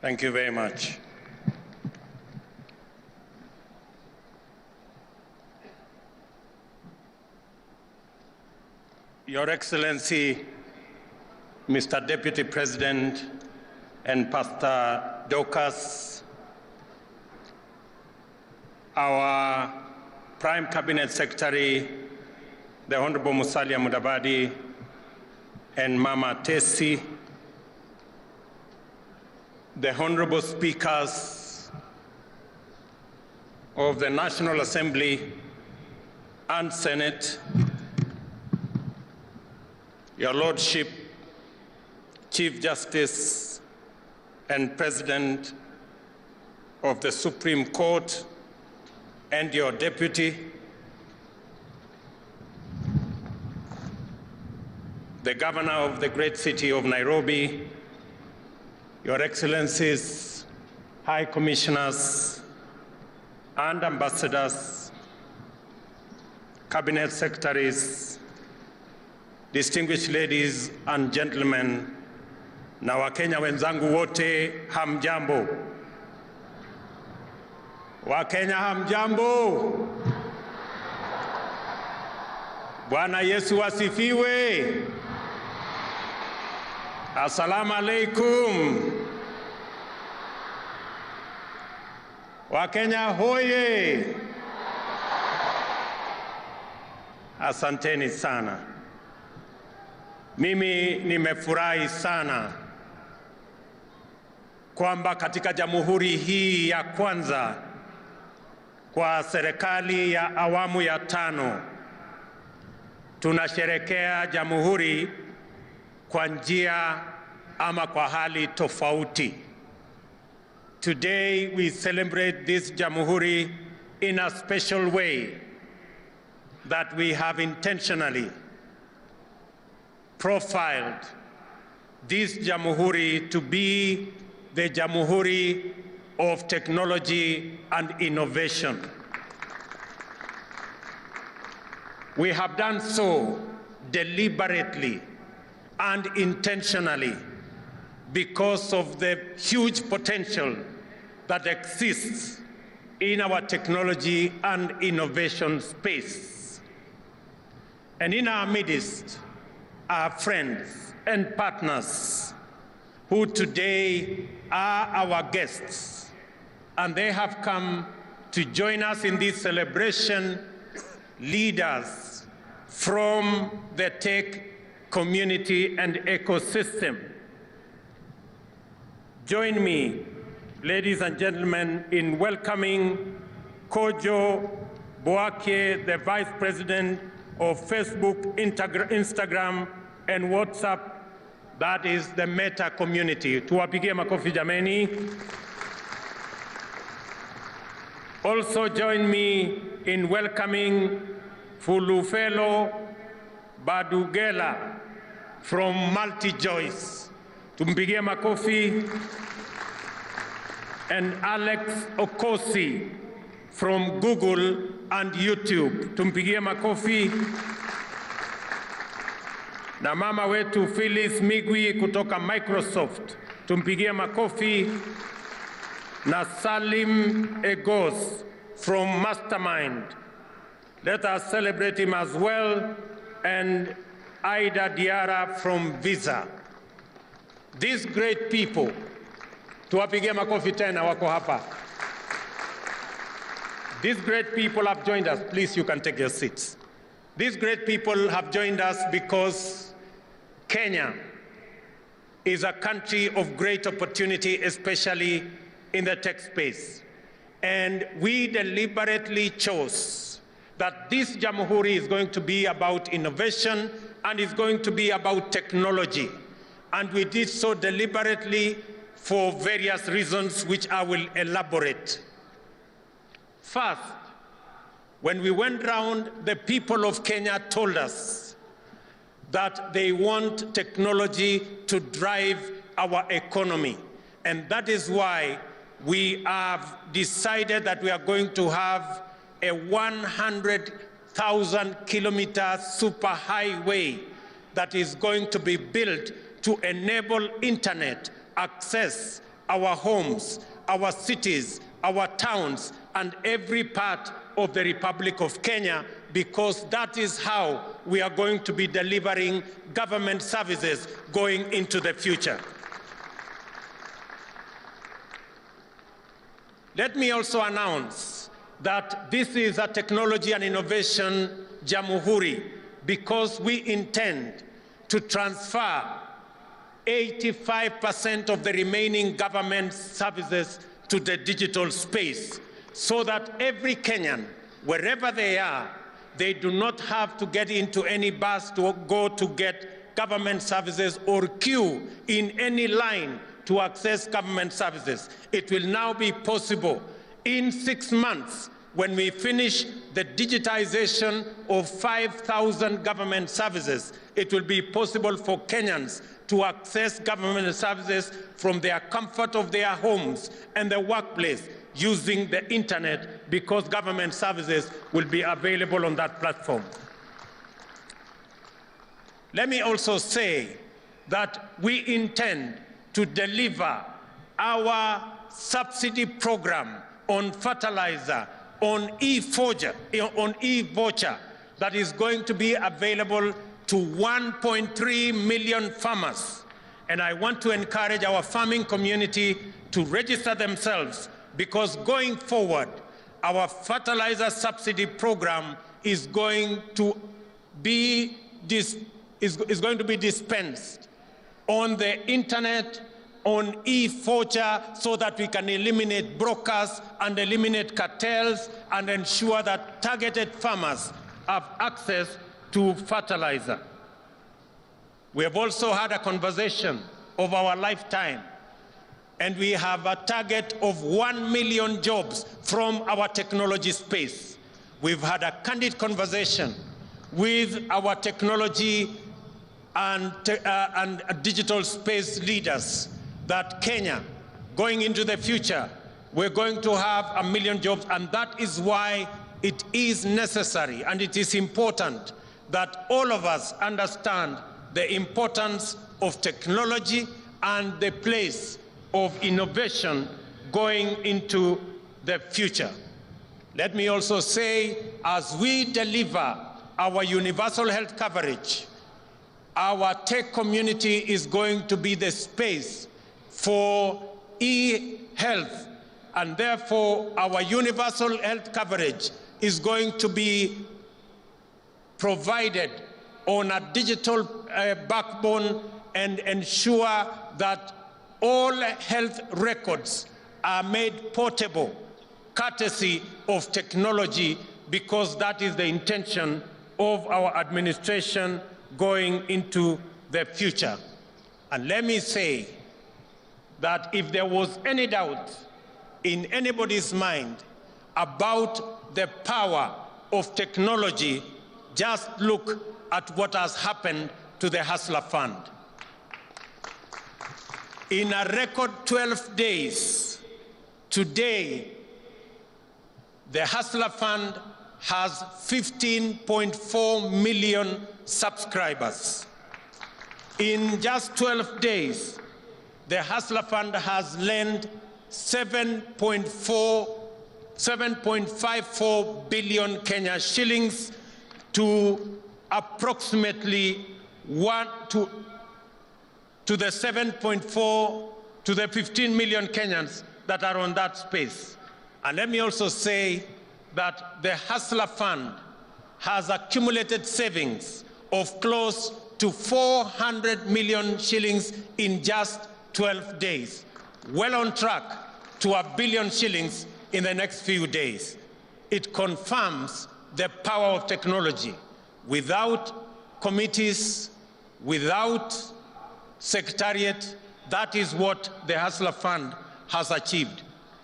Thank you very much. Your Excellency, Mr. Deputy President and Pastor Dorcas, our Prime Cabinet Secretary, the Honorable Musalia Mudavadi, and Mama Tesi, the Honorable Speakers of the National Assembly and Senate, Your Lordship, Chief Justice and President of the Supreme Court, and your Deputy, the Governor of the great city of Nairobi, Your Excellencies, High Commissioners and Ambassadors, Cabinet Secretaries, distinguished ladies and gentlemen, na Wakenya wenzangu wote, hamjambo. Wakenya hamjambo. Bwana Yesu asifiwe. Assalamu alaikum. Wakenya hoye. Asanteni sana. Mimi nimefurahi sana kwamba katika jamhuri hii ya kwanza kwa serikali ya awamu ya 5 tunasherekea jamhuri kwa njia ama kwa hali tofauti. Today we celebrate this jamhuri in a special way that we have intentionally profiled this jamhuri to be the jamhuri of technology and innovation. We have done so deliberately and intentionally because of the huge potential that exists in our technology and innovation space. And in our midst are friends and partners who today are our guests, and they have come to join us in this celebration, leaders from the tech community and ecosystem. Join me, ladies and gentlemen, in welcoming Kojo Boake, the Vice President of Facebook, Instagram, and WhatsApp, that is the Meta community. Tuwapigie makofi jameni. Also join me in welcoming Fulufelo Badugela from MultiJoice. Tumpigie makofi. And Alex Okosi from Google and YouTube. Tumpigie makofi. Na mama wetu Phyllis Migwi kutoka Microsoft. Tumpigie makofi. Na Salim Egos from Mastermind. Let us celebrate him as well. And Aida Diara from Visa. These great people, tuwapigie makofi tena wako hapa. These great people have joined us. Please, you can take your seats. These great people have joined us because Kenya is a country of great opportunity, especially in the tech space. And we deliberately chose that this Jamhuri is going to be about innovation and is going to be about technology. And we did so deliberately for various reasons, which I will elaborate. First, when we went round, the people of Kenya told us that they want technology to drive our economy. And that is why we have decided that we are going to have a 100,000-kilometer superhighway that is going to be built to enable internet access our homes, our cities, our towns, and every part of the Republic of Kenya, because that is how we are going to be delivering government services going into the future. Let me also announce that this is a technology and innovation Jamhuri, because we intend to transfer 85% of the remaining government services to the digital space, so that every Kenyan, wherever they are, they do not have to get into any bus to go to get government services or queue in any line to access government services. It will now be possible in 6 months, when we finish the digitization of 5,000 government services, it will be possible for Kenyans to access government services from their comfort of their homes and the workplace using the internet, because government services will be available on that platform. Let me also say that we intend to deliver our subsidy program on fertilizer, on e-voucher, that is going to be available to 1.3 million farmers. And I want to encourage our farming community to register themselves, because going forward, our fertilizer subsidy program is going to be dispensed on the internet, on e-voucher, so that we can eliminate brokers and eliminate cartels and ensure that targeted farmers have access to fertilizer. We have also had a conversation of our lifetime, and we have a target of 1 million jobs from our technology space. We've had a candid conversation with our technology and digital space leaders that Kenya, going into the future, we're going to have 1 million jobs, and that is why it is necessary and it is important that all of us understand the importance of technology and the place of innovation going into the future. Let me also say, as we deliver our universal health coverage, our tech community is going to be the space for e-health, and therefore our universal health coverage is going to be provided on a digital backbone and ensure that all health records are made portable, courtesy of technology, because that is the intention of our administration going into the future. And let me say that if there was any doubt in anybody's mind about the power of technology, just look at what has happened to the Hustler Fund. In a record 12 days, today, the Hustler Fund has 15.4 million subscribers. In just 12 days, the Hustler Fund has lent 7.54 billion Kenya shillings to approximately to the 7.4 to the 15 million Kenyans that are on that space. And let me also say that the Hustler Fund has accumulated savings of close to 400 million shillings in just 12 days, well on track to 1 billion shillings in the next few days. It confirms the power of technology. Without committees, without secretariat, that is what the Hustler Fund has achieved.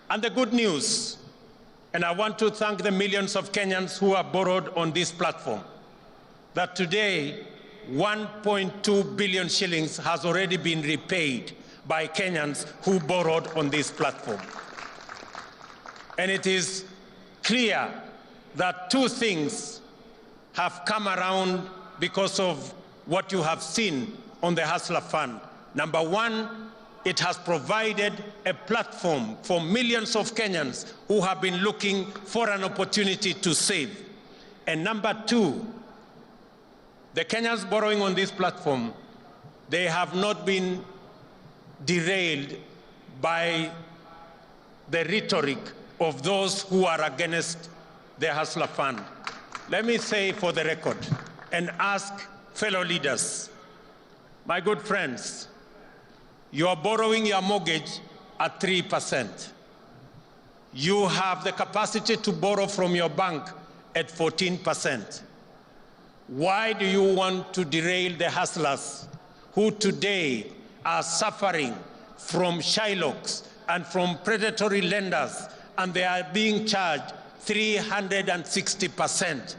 And the good news, and I want to thank the millions of Kenyans who have borrowed on this platform, that today 1.2 billion shillings has already been repaid by Kenyans who borrowed on this platform. And it is clear that two things have come around because of what you have seen on the Hustler Fund. Number one, it has provided a platform for millions of Kenyans who have been looking for an opportunity to save. And number two, the Kenyans borrowing on this platform, they have not been derailed by the rhetoric of those who are against the Hustler Fund. Let me say for the record and ask fellow leaders, my good friends, you are borrowing your mortgage at 3%. You have the capacity to borrow from your bank at 14%. Why do you want to derail the hustlers who today are suffering from shylocks and from predatory lenders, and they are being charged 360%?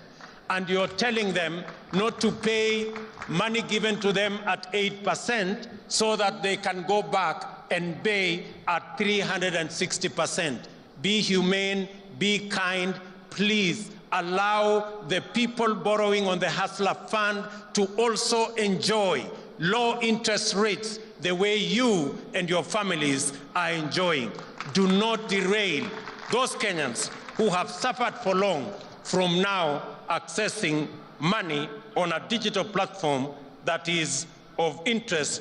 And you're telling them not to pay money given to them at 8% so that they can go back and pay at 360%. Be humane, be kind, please allow the people borrowing on the Hustler Fund to also enjoy low interest rates the way you and your families are enjoying. Do not derail those Kenyans who have suffered for long from now accessing money on a digital platform that is of interest,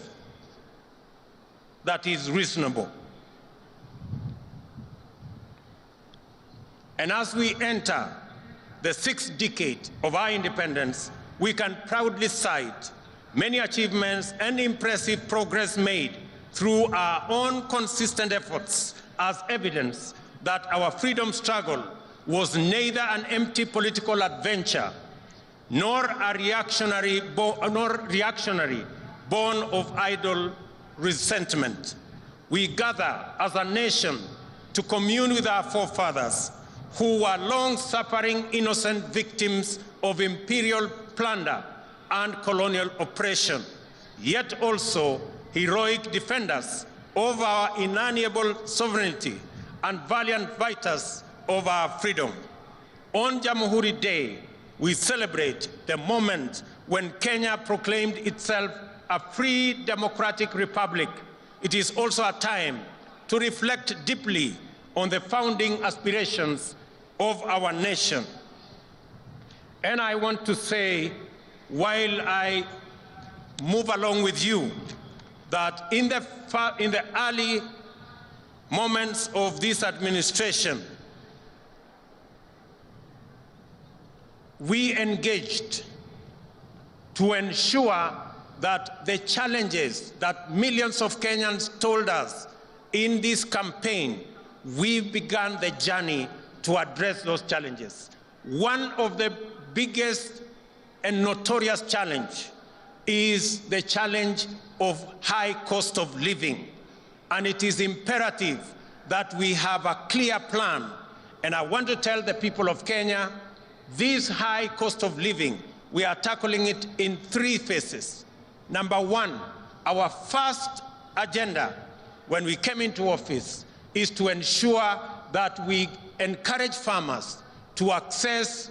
that is reasonable. And as we enter the 6th decade of our independence, we can proudly cite many achievements and impressive progress made through our own consistent efforts as evidence that our freedom struggle was neither an empty political adventure nor a reactionary born of idle resentment. We gather as a nation to commune with our forefathers who were long-suffering innocent victims of imperial plunder and colonial oppression, yet also heroic defenders of our inalienable sovereignty and valiant fighters of our freedom. On Jamhuri Day, we celebrate the moment when Kenya proclaimed itself a free democratic republic. It is also a time to reflect deeply on the founding aspirations of our nation. And I want to say, while I move along with you, that in the early moments of this administration, we engaged to ensure that the challenges that millions of Kenyans told us in this campaign, we began the journey to address those challenges. One of the biggest and notorious challenge is the challenge of high cost of living. And it is imperative that we have a clear plan. And I want to tell the people of Kenya, this high cost of living, we are tackling it in 3 phases. Number 1, our first agenda when we came into office is to ensure that we encourage farmers to access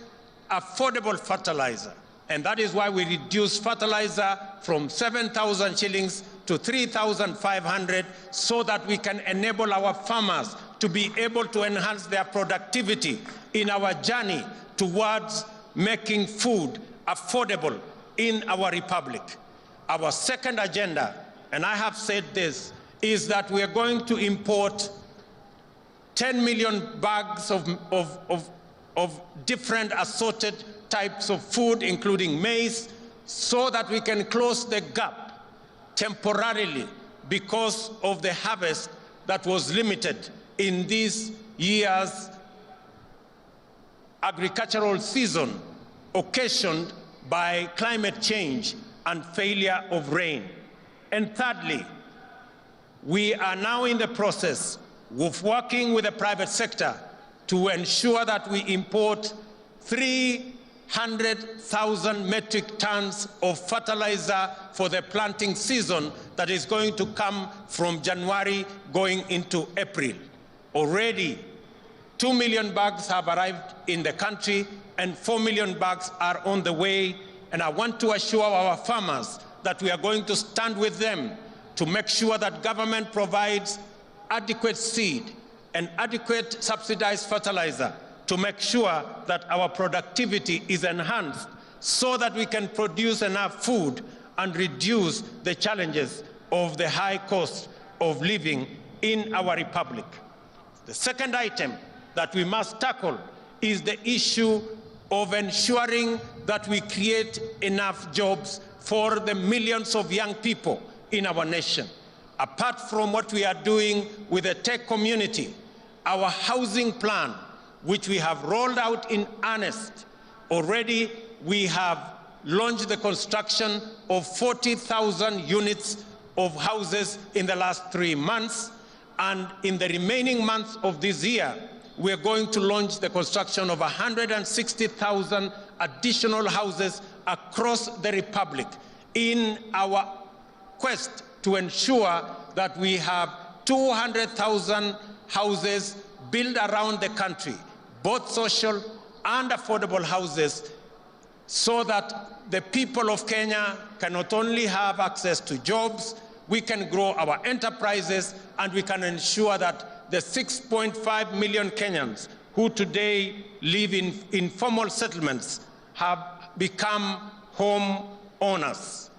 affordable fertilizer. And that is why we reduced fertilizer from 7,000 shillings to 3,500 so that we can enable our farmers to be able to enhance their productivity in our journey towards making food affordable in our republic. Our second agenda, and I have said this, is that we are going to import 10 million bags of different assorted types of food, including maize, so that we can close the gap temporarily because of the harvest that was limited in this year's agricultural season, occasioned by climate change and failure of rain. And thirdly, we are now in the process of working with the private sector to ensure that we import 300,000 metric tons of fertilizer for the planting season that is going to come from January going into April. Already, 2 million bags have arrived in the country and 4 million bags are on the way. And I want to assure our farmers that we are going to stand with them to make sure that government provides adequate seed and adequate subsidized fertilizer to make sure that our productivity is enhanced so that we can produce enough food and reduce the challenges of the high cost of living in our republic. The second item that we must tackle is the issue of ensuring that we create enough jobs for the millions of young people in our nation. Apart from what we are doing with the tech community, our housing plan, which we have rolled out in earnest, already we have launched the construction of 40,000 units of houses in the last 3 months, and in the remaining months of this year, we are going to launch the construction of 160,000 additional houses across the Republic in our quest to ensure that we have 200,000 houses built around the country, both social and affordable houses, so that the people of Kenya can not only have access to jobs, we can grow our enterprises, and we can ensure that the 6.5 million Kenyans who today live in informal settlements have become home owners.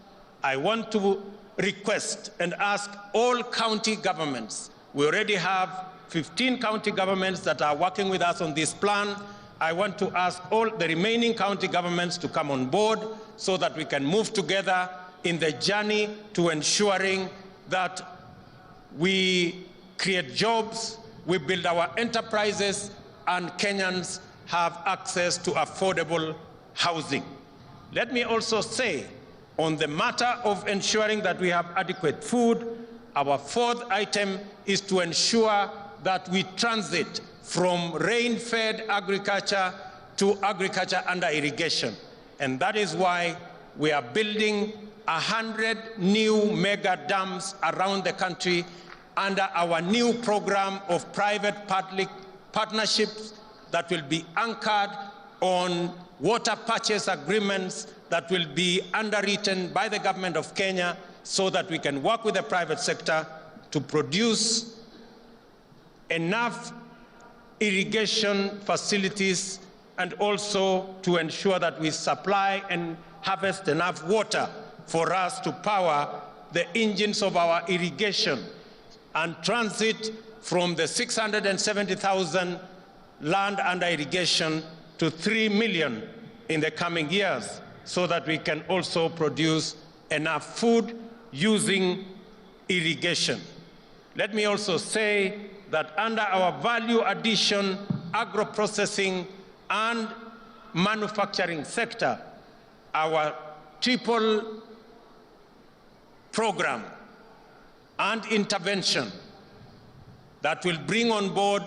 I want to request and ask all county governments. We already have 15 county governments that are working with us on this plan. I want to ask all the remaining county governments to come on board so that we can move together in the journey to ensuring that we create jobs, we build our enterprises, and Kenyans have access to affordable housing. Let me also say, on the matter of ensuring that we have adequate food, our fourth item is to ensure that we transit from rain-fed agriculture to agriculture under irrigation. And that is why we are building 100 new mega dams around the country under our new program of private-public partnerships that will be anchored on water purchase agreements that will be underwritten by the government of Kenya so that we can work with the private sector to produce enough irrigation facilities and also to ensure that we supply and harvest enough water for us to power the engines of our irrigation and transit from the 670,000 land under irrigation to 3 million in the coming years so that we can also produce enough food using irrigation. Let me also say that under our value addition, agro-processing, and manufacturing sector, our triple program and intervention that will bring on board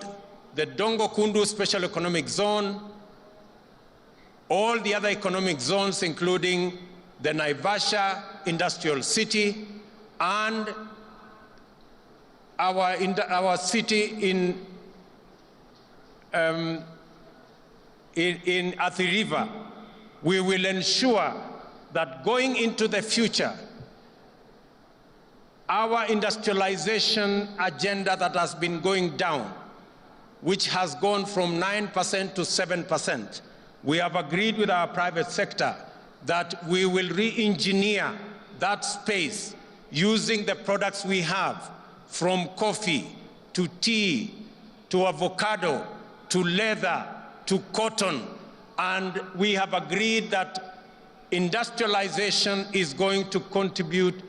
the Dongo Kundu Special Economic Zone, all the other economic zones, including the Naivasha Industrial City, and our city in Athi River. We will ensure that going into the future, our industrialization agenda that has been going down, which has gone from 9% to 7%, we have agreed with our private sector that we will re-engineer that space using the products we have, from coffee to tea to avocado to leather to cotton. And we have agreed that industrialization is going to contribute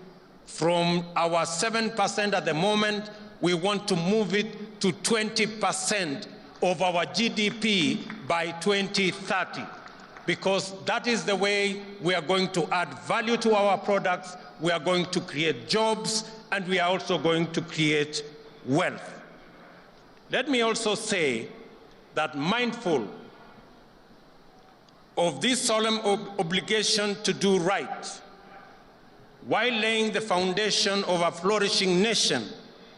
from our 7% at the moment. We want to move it to 20% of our GDP by 2030, because that is the way we are going to add value to our products, we are going to create jobs, and we are also going to create wealth. Let me also say that, mindful of this solemn obligation to do right, while laying the foundation of a flourishing nation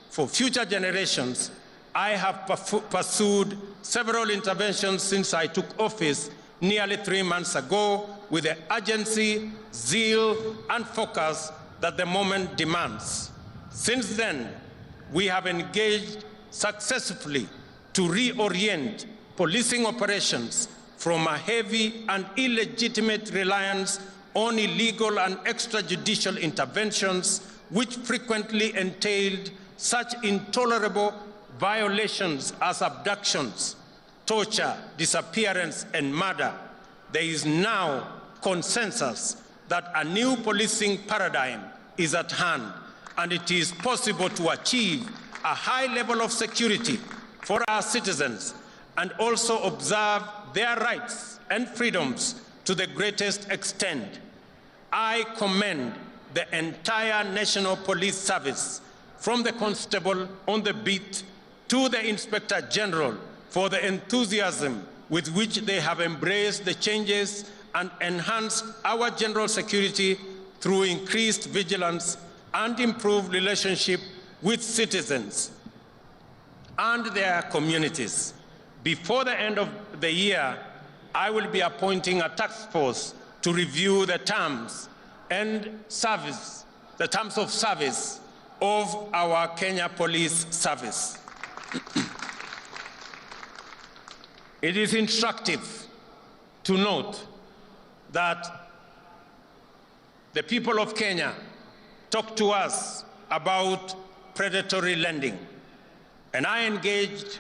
for future generations, I have pursued several interventions since I took office nearly 3 months ago with the urgency, zeal, and focus that the moment demands. Since then, we have engaged successfully to reorient policing operations from a heavy and illegitimate reliance on illegal and extrajudicial interventions, which frequently entailed such intolerable violations as abductions, torture, disappearance, and murder. There is now consensus that a new policing paradigm is at hand, and it is possible to achieve a high level of security for our citizens and also observe their rights and freedoms to the greatest extent. I commend the entire National Police Service, from the constable on the beat to the Inspector General, for the enthusiasm with which they have embraced the changes and enhanced our general security through increased vigilance and improved relationship with citizens and their communities. Before the end of the year, I will be appointing a task force to review the terms of service of our Kenya Police Service. It is instructive to note that the people of Kenya talk to us about predatory lending. And I engaged,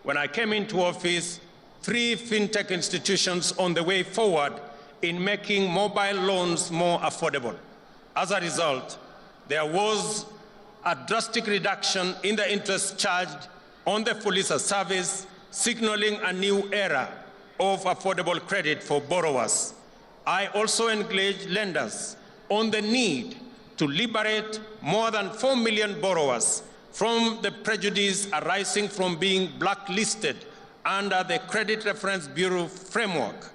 when I came into office, 3 fintech institutions on the way forward in making mobile loans more affordable. As a result, there was a drastic reduction in the interest charged on the police service, signaling a new era of affordable credit for borrowers. I also engaged lenders on the need to liberate more than 4 million borrowers from the prejudice arising from being blacklisted under the Credit Reference Bureau framework,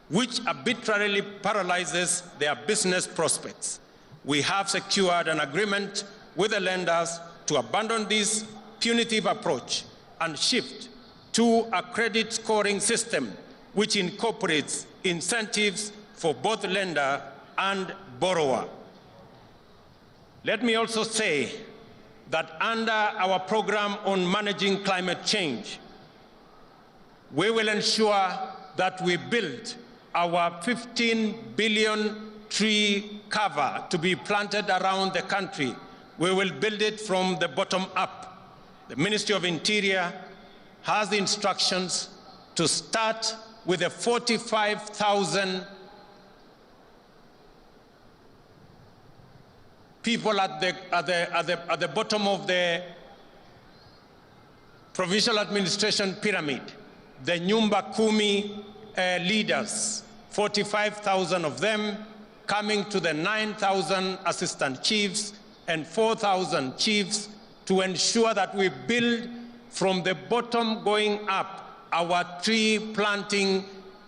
which arbitrarily paralyzes their business prospects. We have secured an agreement with the lenders to abandon this punitive approach and shift to a credit scoring system which incorporates incentives for both lender and borrower. Let me also say that under our program on managing climate change, we will ensure that we build our 15 billion tree cover to be planted around the country. We will build it from the bottom up. The Ministry of Interior has the instructions to start with the 45,000 people at the bottom of the provincial administration pyramid, the Nyumba Kumi leaders, 45,000 of them, coming to the 9,000 assistant chiefs and 4,000 chiefs, to ensure that we build from the bottom going up our tree planting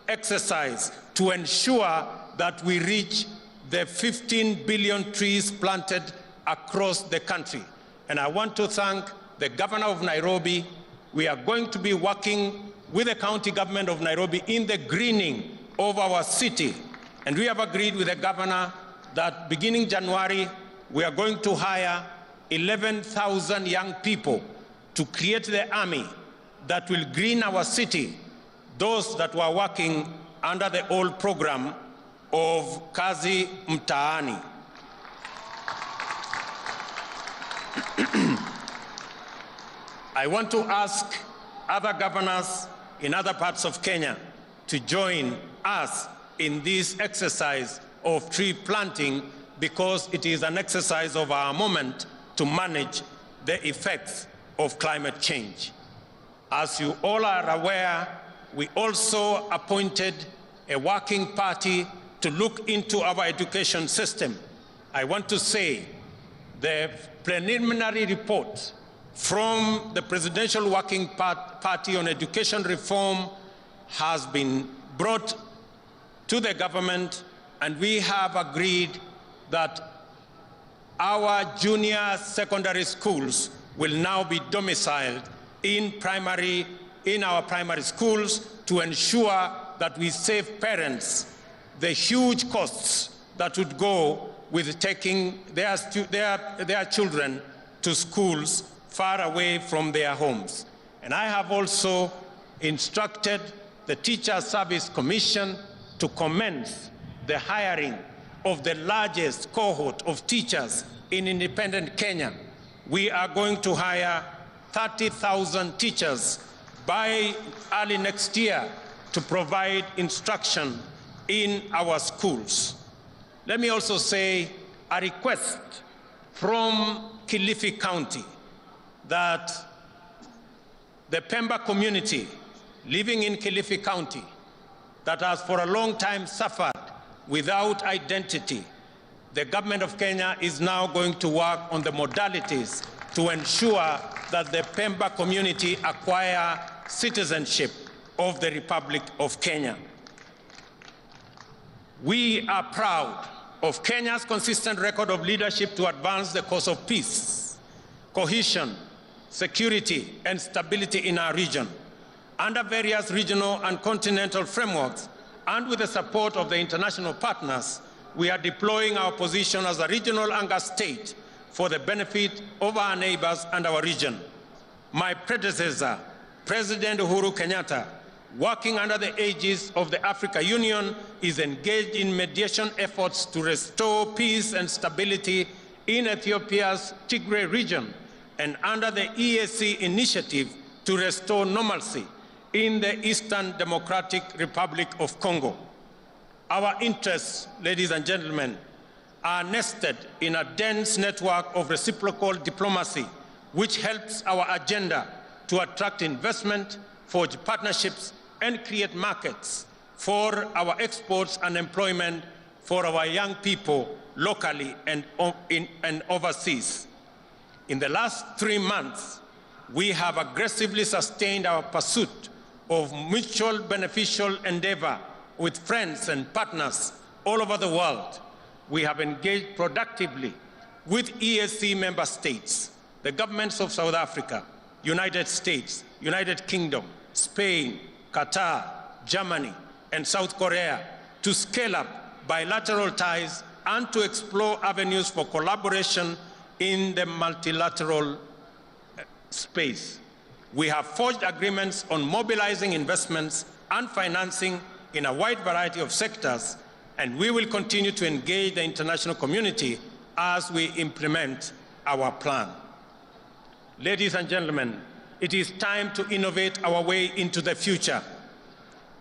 exercise to ensure that we reach the 15 billion trees planted across the country. And I want to thank the Governor of Nairobi. We are going to be working with the county government of Nairobi in the greening of our city. And we have agreed with the governor that beginning January, we are going to hire 11,000 young people to create the army that will green our city, those that were working under the old program of Kazi Mtaani. I want to ask other governors in other parts of Kenya to join us in this exercise of tree planting, because it is an exercise of our moment to manage the effects of climate change. As you all are aware, we also appointed a working party to look into our education system. I want to say the preliminary report from the Presidential Working Party on Education Reform has been brought to the government, and we have agreed that our junior secondary schools will now be domiciled in our primary schools to ensure that we save parents the huge costs that would go with taking their children to schools far away from their homes. And I have also instructed the Teacher Service Commission to commence the hiring of the largest cohort of teachers in independent Kenya. We are going to hire 30,000 teachers by early next year to provide instruction in our schools. Let me also say a request from Kilifi County that the Pemba community living in Kilifi County that has for a long time suffered without identity, the government of Kenya is now going to work on the modalities to ensure that the Pemba community acquire citizenship of the Republic of Kenya. We are proud of Kenya's consistent record of leadership to advance the cause of peace, cohesion, security, and stability in our region. Under various regional and continental frameworks, and with the support of the international partners, we are deploying our position as a regional anchor state for the benefit of our neighbors and our region. My predecessor, President Uhuru Kenyatta, working under the aegis of the Africa Union, is engaged in mediation efforts to restore peace and stability in Ethiopia's Tigray region, and under the EAC initiative to restore normalcy in the Eastern Democratic Republic of Congo. Our interests, ladies and gentlemen, are nested in a dense network of reciprocal diplomacy, which helps our agenda to attract investment, forge partnerships, and create markets for our exports and employment for our young people locally and overseas. In the last 3 months, we have aggressively sustained our pursuit of mutual beneficial endeavor with friends and partners all over the world. We have engaged productively with EAC member states, the governments of South Africa, United States, United Kingdom, Spain, Qatar, Germany, and South Korea to scale up bilateral ties and to explore avenues for collaboration in the multilateral space. We have forged agreements on mobilizing investments and financing in a wide variety of sectors, and we will continue to engage the international community as we implement our plan. Ladies and gentlemen, it is time to innovate our way into the future.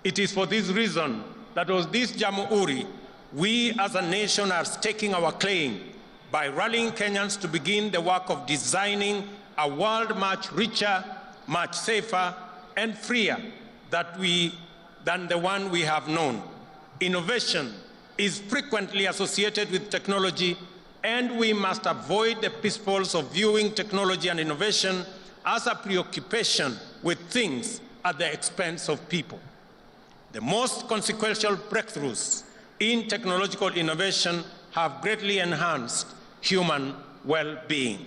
It is for this reason that with this Jamhuri, we as a nation are staking our claim by rallying Kenyans to begin the work of designing a world much richer, much safer, and freer than the one we have known. Innovation is frequently associated with technology, and we must avoid the pitfalls of viewing technology and innovation as a preoccupation with things at the expense of people. The most consequential breakthroughs in technological innovation have greatly enhanced human well-being.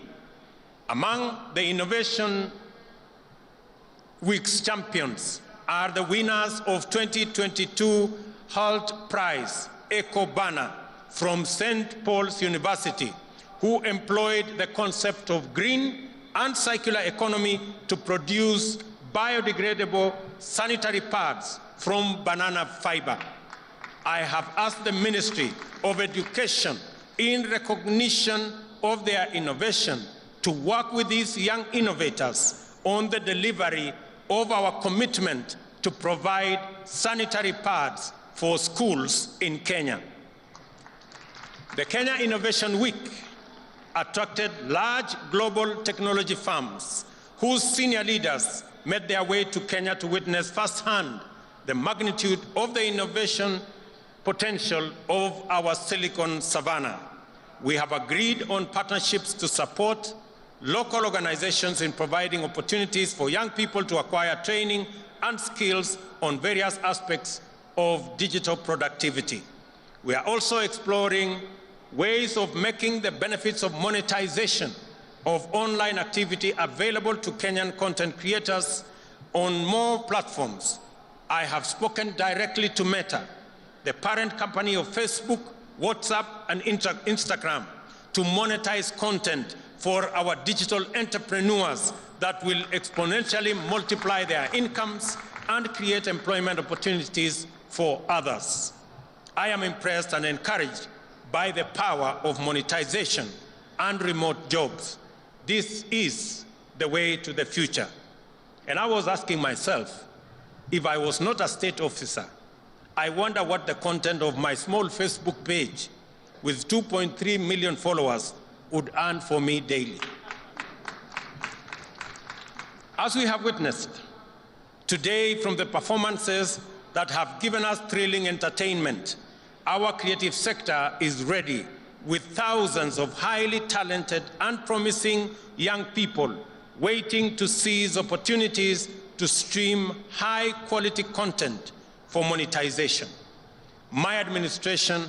Among the Innovation Week's champions are the winners of 2022 Holt Prize, Eco Banner, from St. Paul's University, who employed the concept of green and circular economy to produce biodegradable sanitary pads from banana fiber. I have asked the Ministry of Education, in recognition of their innovation, to work with these young innovators on the delivery of our commitment to provide sanitary pads for schools in Kenya. The Kenya Innovation Week attracted large global technology firms whose senior leaders made their way to Kenya to witness firsthand the magnitude of the innovation potential of our Silicon Savannah. We have agreed on partnerships to support local organizations in providing opportunities for young people to acquire training and skills on various aspects of digital productivity. We are also exploring ways of making the benefits of monetization of online activity available to Kenyan content creators on more platforms. I have spoken directly to Meta, the parent company of Facebook, WhatsApp, and Instagram, to monetize content for our digital entrepreneurs that will exponentially multiply their incomes and create employment opportunities for others. I am impressed and encouraged by the power of monetization and remote jobs. This is the way to the future. And I was asking myself, if I was not a state officer, I wonder what the content of my small Facebook page with 2.3 million followers would earn for me daily. As we have witnessed today from the performances that have given us thrilling entertainment, our creative sector is ready with thousands of highly talented and promising young people waiting to seize opportunities to stream high-quality content for monetization. My administration,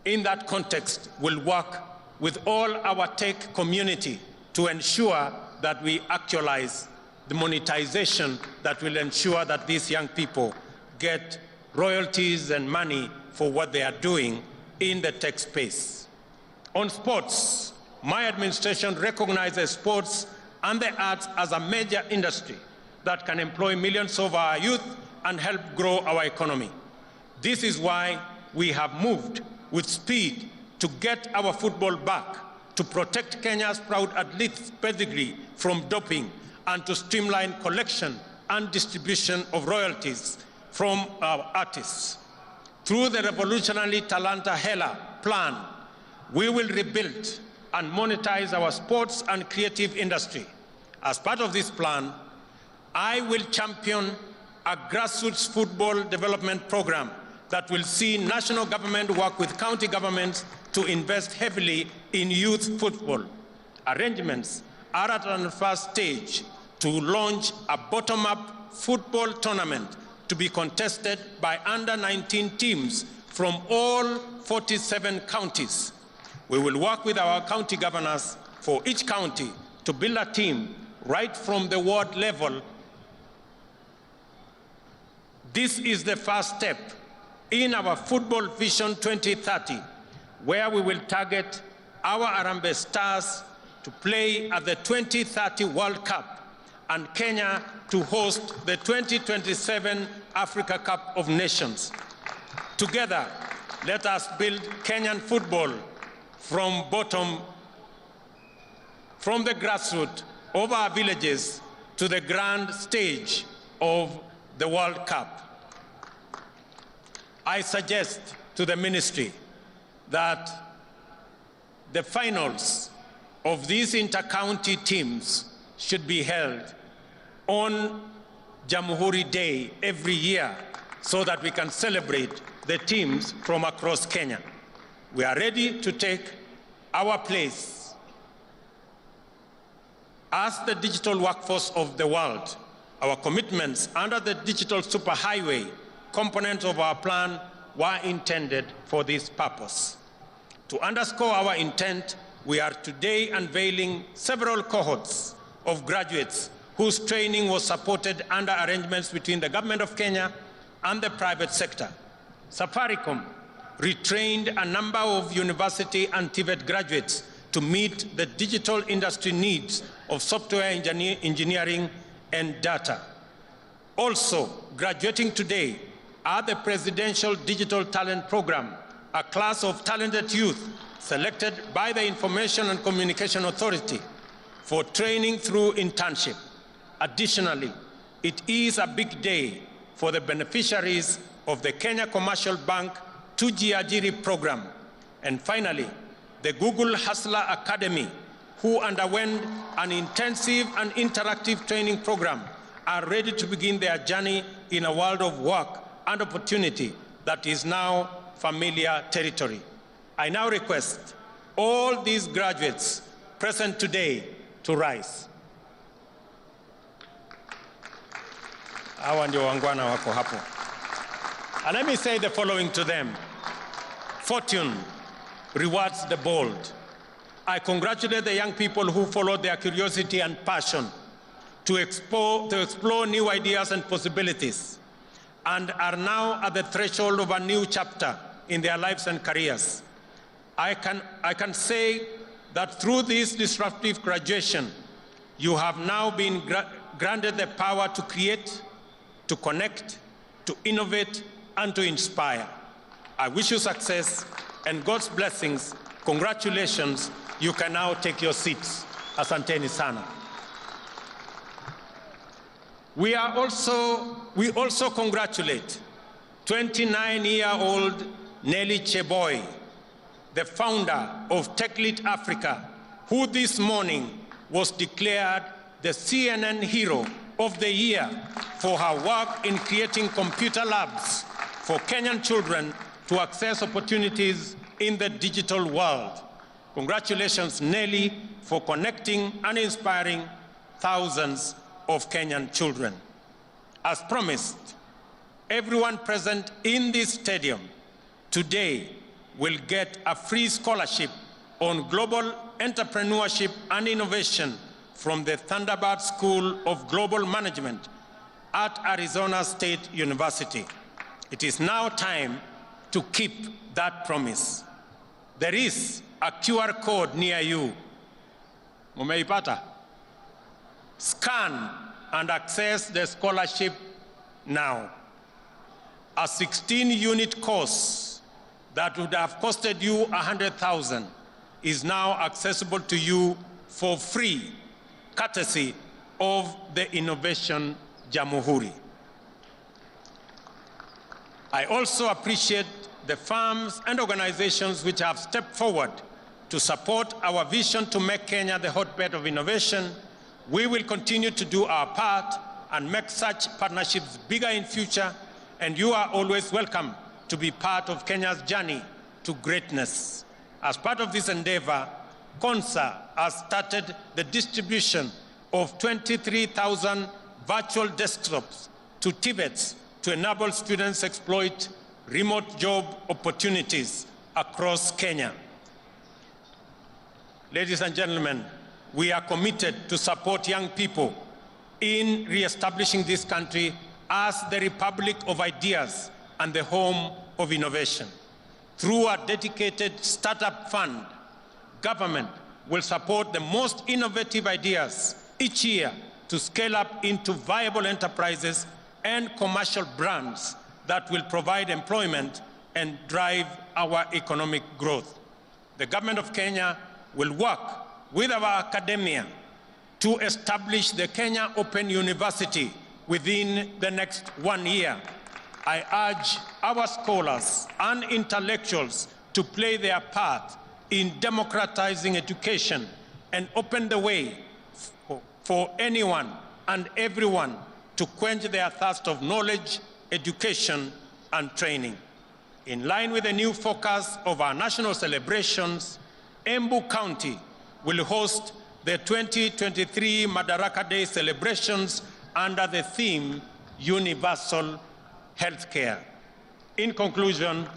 in that context, will work with all our tech community to ensure that we actualize the monetization that will ensure that these young people get royalties and money for what they are doing in the tech space. On sports, my administration recognizes sports and the arts as a major industry that can employ millions of our youth and help grow our economy. This is why we have moved with speed to get our football back, to protect Kenya's proud athletes' pedigree from doping, and to streamline collection and distribution of royalties from our artists. Through the revolutionary Talanta Hela plan, we will rebuild and monetize our sports and creative industry. As part of this plan, I will champion a grassroots football development program that will see national government work with county governments to invest heavily in youth football. Arrangements are at an first stage to launch a bottom-up football tournament to be contested by under-19 teams from all 47 counties. We will work with our county governors for each county to build a team right from the ward level. This is the first step in our Football Vision 2030, where we will target our Harambee Stars to play at the 2030 World Cup and Kenya to host the 2027 Africa Cup of Nations. Together, let us build Kenyan football from the grassroots of our villages to the grand stage of the World Cup. I suggest to the ministry that the finals of these inter-county teams should be held on Jamhuri Day every year so that we can celebrate the teams from across Kenya. We are ready to take our place as the digital workforce of the world. Our commitments under the digital superhighway component of our plan were intended for this purpose. To underscore our intent, we are today unveiling several cohorts of graduates whose training was supported under arrangements between the government of Kenya and the private sector. Safaricom retrained a number of university and TVET graduates to meet the digital industry needs of software engineering and data. Also, graduating today are the Presidential Digital Talent Program, a class of talented youth selected by the Information and Communication Authority for training through internship. Additionally, it is a big day for the beneficiaries of the Kenya Commercial Bank Tujiajiri program. And finally, the Google Hustler Academy, who underwent an intensive and interactive training program, are ready to begin their journey in a world of work and opportunity that is now familiar territory. I now request all these graduates present today to rise. Hawa ndio wangwana wako hapo. And let me say the following to them. Fortune rewards the bold. I congratulate the young people who followed their curiosity and passion to explore new ideas and possibilities, and are now at the threshold of a new chapter in their lives and careers. I can say that through this disruptive graduation, you have now been granted the power to create, to connect, to innovate, and to inspire. I wish you success and God's blessings. Congratulations. You can now take your seats. Asanteni sana. We also congratulate 29-year-old Nelly Cheboy, the founder of TechLead Africa, who this morning was declared the CNN Hero of the Year for her work in creating computer labs for Kenyan children to access opportunities in the digital world. Congratulations, Nelly, for connecting and inspiring thousands of Kenyan children. As promised, everyone present in this stadium today will get a free scholarship on global entrepreneurship and innovation from the Thunderbird School of Global Management at Arizona State University. It is now time to keep that promise. There is a QR code near you. Mumeipata? Scan and access the scholarship now. A 16-unit course that would have costed you $100,000 is now accessible to you for free, courtesy of the Innovation Jamhuri. I also appreciate the firms and organizations which have stepped forward to support our vision to make Kenya the hotbed of innovation. We will continue to do our part and make such partnerships bigger in future, and you are always welcome to be part of Kenya's journey to greatness. As part of this endeavor, KONSA has started the distribution of 23,000 virtual desktops to TVETs to enable students exploit remote job opportunities across Kenya. Ladies and gentlemen, we are committed to support young people in re-establishing this country as the Republic of Ideas and the home of innovation. Through a dedicated startup fund, government will support the most innovative ideas each year to scale up into viable enterprises and commercial brands that will provide employment and drive our economic growth. The government of Kenya will work with our academia to establish the Kenya Open University within the next 1 year. I urge our scholars and intellectuals to play their part in democratizing education and open the way for anyone and everyone to quench their thirst of knowledge, education, and training. In line with the new focus of our national celebrations, Embu County will host the 2023 Madaraka Day celebrations under the theme Universal Healthcare. In conclusion,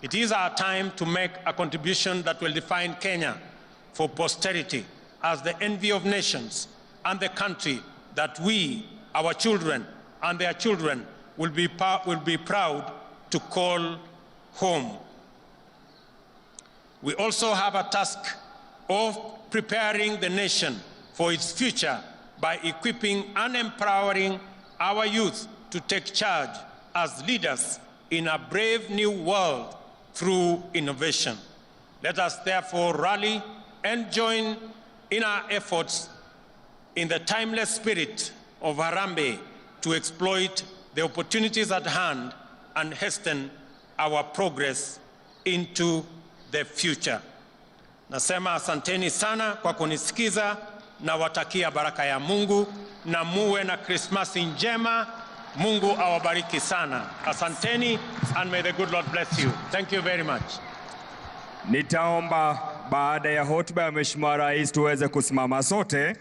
it is our time to make a contribution that will define Kenya for posterity as the envy of nations and the country that we, our children, and their children will be proud to call home. We also have a task of preparing the nation for its future by equipping and empowering our youth to take charge as leaders in a brave new world through innovation. Let us therefore rally and join in our efforts in the timeless spirit of Harambee to exploit the opportunities at hand and hasten our progress into the future. Nasema asanteni sana kwa kunisikiza, na watakia baraka ya Mungu na muwe na Krismasi njema. Mungu awabariki sana. Asanteni, and may the good Lord bless you. Thank you very much. Nitaomba baada ya hotuba ya Mheshimiwa Rais tuweze kusimama sote.